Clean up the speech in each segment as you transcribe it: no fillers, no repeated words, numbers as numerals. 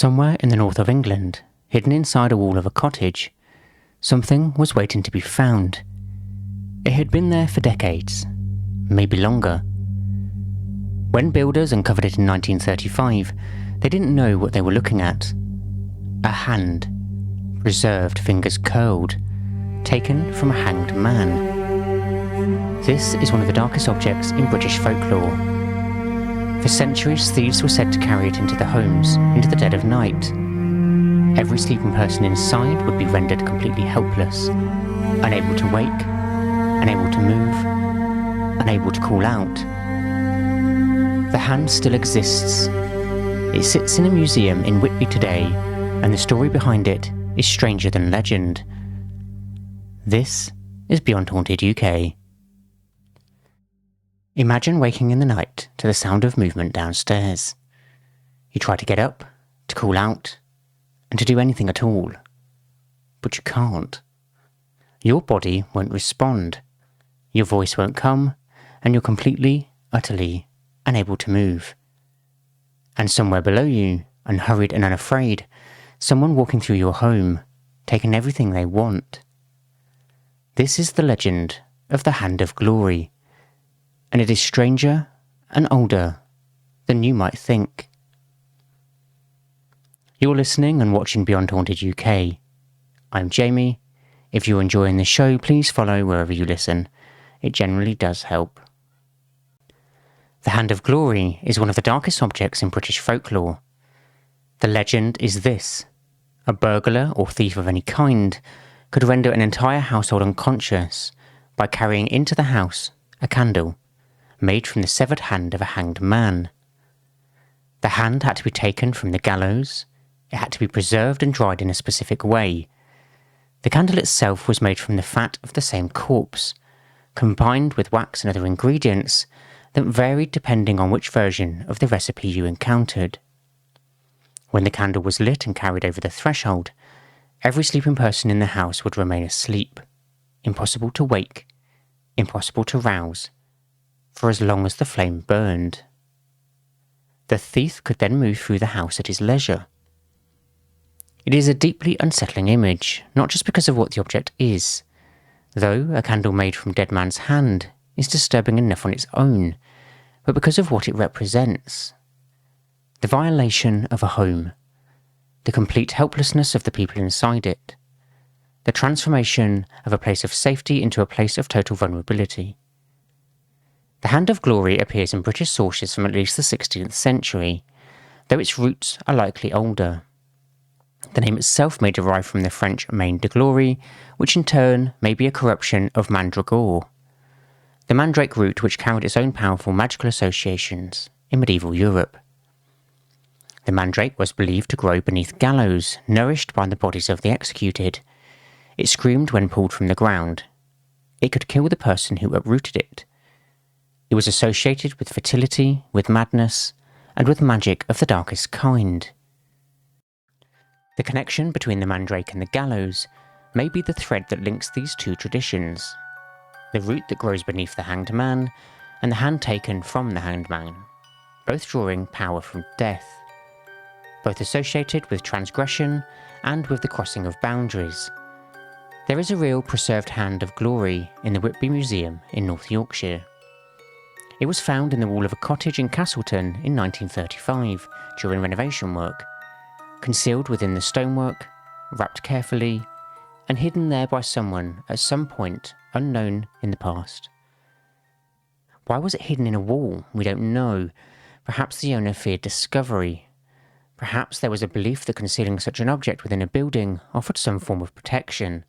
Somewhere in the north of England, hidden inside a wall of a cottage, something was waiting to be found. It had been there for decades, maybe longer. When builders uncovered it in 1935, they didn't know what they were looking at. A hand, preserved fingers curled, taken from a hanged man. This is one of the darkest objects in British folklore. For centuries, thieves were said to carry it into their homes, into the dead of night. Every sleeping person inside would be rendered completely helpless, unable to wake, unable to move, unable to call out. The hand still exists. It sits in a museum in Whitby today, and the story behind it is stranger than legend. This is Beyond Haunted UK. Imagine waking in the night to the sound of movement downstairs. You try to get up, to call out, and to do anything at all. But you can't. Your body won't respond. Your voice won't come, and you're completely, utterly unable to move. And somewhere below you, unhurried and unafraid, someone walking through your home, taking everything they want. This is the legend of the Hand of Glory, and it is stranger and older than you might think. You're listening and watching Beyond Haunted UK. I'm Jamie. If you're enjoying the show, please follow wherever you listen. It generally does help. The Hand of Glory is one of the darkest objects in British folklore. The legend is this: a burglar or thief of any kind could render an entire household unconscious by carrying into the house a candle made from the severed hand of a hanged man. The hand had to be taken from the gallows. It had to be preserved and dried in a specific way. The candle itself was made from the fat of the same corpse, combined with wax and other ingredients that varied depending on which version of the recipe you encountered. When the candle was lit and carried over the threshold, every sleeping person in the house would remain asleep, impossible to wake, impossible to rouse, for as long as the flame burned. The thief could then move through the house at his leisure. It is a deeply unsettling image, not just because of what the object is, though a candle made from dead man's hand is disturbing enough on its own, but because of what it represents. The violation of a home, the complete helplessness of the people inside it, the transformation of a place of safety into a place of total vulnerability. The Hand of Glory appears in British sources from at least the 16th century, though its roots are likely older. The name itself may derive from the French main de glory, which in turn may be a corruption of mandragore, the mandrake root which carried its own powerful magical associations in medieval Europe. The mandrake was believed to grow beneath gallows, nourished by the bodies of the executed. It screamed when pulled from the ground. It could kill the person who uprooted it. It was associated with fertility, with madness, and with magic of the darkest kind. The connection between the mandrake and the gallows may be the thread that links these two traditions: the root that grows beneath the hanged man, and the hand taken from the hanged man, both drawing power from death, both associated with transgression and with the crossing of boundaries. There is a real preserved Hand of Glory in the Whitby Museum in North Yorkshire. It was found in the wall of a cottage in Castleton in 1935 during renovation work, concealed within the stonework, wrapped carefully, and hidden there by someone at some point unknown in the past. Why was it hidden in a wall? We don't know. Perhaps the owner feared discovery. Perhaps there was a belief that concealing such an object within a building offered some form of protection.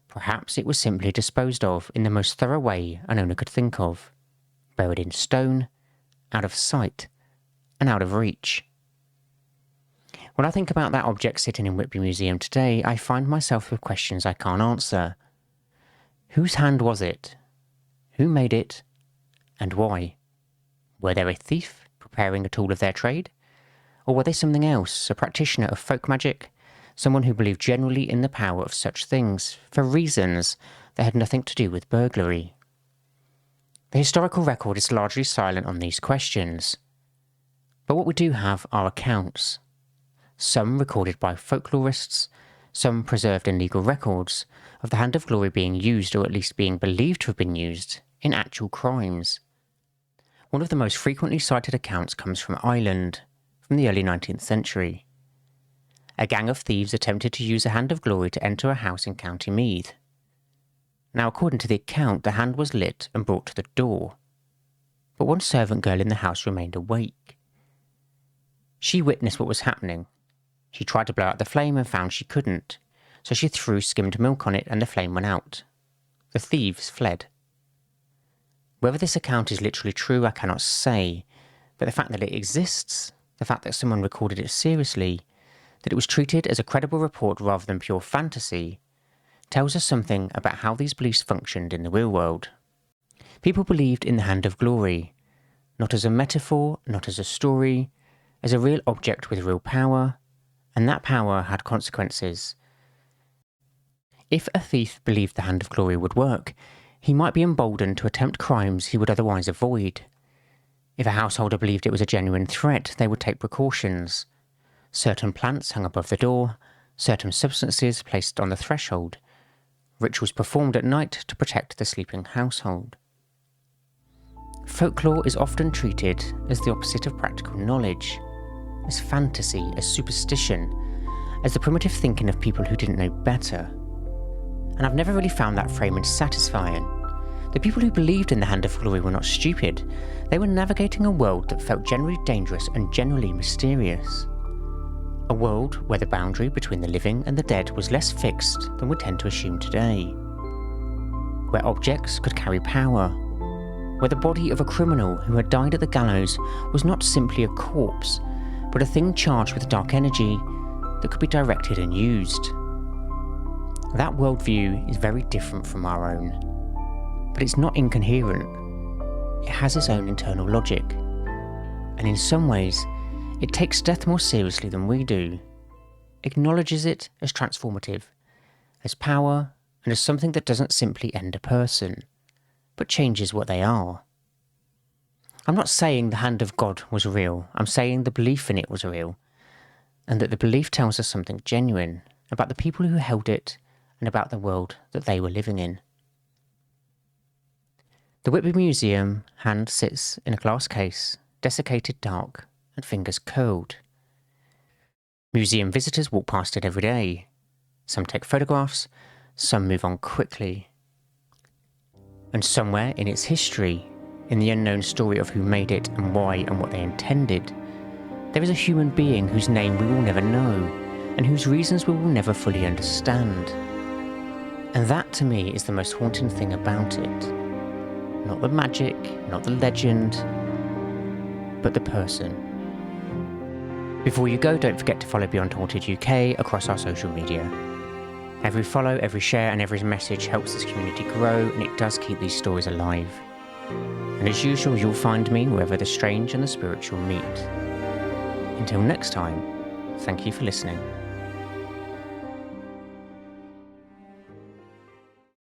Perhaps it was simply disposed of in the most thorough way an owner could think of, buried in stone, out of sight, and out of reach. When I think about that object sitting in Whitby Museum today, I find myself with questions I can't answer. Whose hand was it? Who made it? And why? Were they a thief preparing a tool of their trade? Or were they something else, a practitioner of folk magic, someone who believed generally in the power of such things, for reasons that had nothing to do with burglary? The historical record is largely silent on these questions. But what we do have are accounts. some recorded by folklorists, some preserved in legal records, of the Hand of Glory being used, or at least being believed to have been used, in actual crimes. One of the most frequently cited accounts comes from Ireland, from the early 19th century. A gang of thieves attempted to use a Hand of Glory to enter a house in County Meath. Now, according to the account, the hand was lit and brought to the door, but one servant girl in the house remained awake. She witnessed what was happening. She tried to blow out the flame and found she couldn't, so she threw skimmed milk on it and the flame went out. The thieves fled. Whether this account is literally true, I cannot say, but the fact that it exists, the fact that someone recorded it seriously, that it was treated as a credible report rather than pure fantasy, tells us something about how these beliefs functioned in the real world. People believed in the Hand of Glory, not as a metaphor, not as a story, as a real object with real power, and that power had consequences. If a thief believed the Hand of Glory would work, he might be emboldened to attempt crimes he would otherwise avoid. If a householder believed it was a genuine threat, they would take precautions. Certain plants hung above the door, certain substances placed on the threshold, rituals performed at night to protect the sleeping household. Folklore is often treated as the opposite of practical knowledge, as fantasy, as superstition, as the primitive thinking of people who didn't know better. And I've never really found that framing satisfying. The people who believed in the Hand of Glory were not stupid. They were navigating a world that felt generally dangerous and generally mysterious. A world where the boundary between the living and the dead was less fixed than we tend to assume today. Where objects could carry power. Where the body of a criminal who had died at the gallows was not simply a corpse, but a thing charged with dark energy that could be directed and used. That worldview is very different from our own, but it's not incoherent. It has its own internal logic, and in some ways, it takes death more seriously than we do, acknowledges it as transformative, as power, and as something that doesn't simply end a person, but changes what they are. I'm not saying the Hand of God was real, I'm saying the belief in it was real, and that the belief tells us something genuine about the people who held it and about the world that they were living in. The Whitby Museum hand sits in a glass case, desiccated dark, and fingers curled. Museum visitors walk past it every day. Some take photographs, some move on quickly. And somewhere in its history, in the unknown story of who made it and why and what they intended, there is a human being whose name we will never know, and whose reasons we will never fully understand. And that, to me, is the most haunting thing about it. Not the magic, not the legend, but the person. Before you go, don't forget to follow Beyond Haunted UK across our social media. Every follow, every share and every message helps this community grow, and it does keep these stories alive. And as usual, you'll find me wherever the strange and the spiritual meet. Until next time, thank you for listening.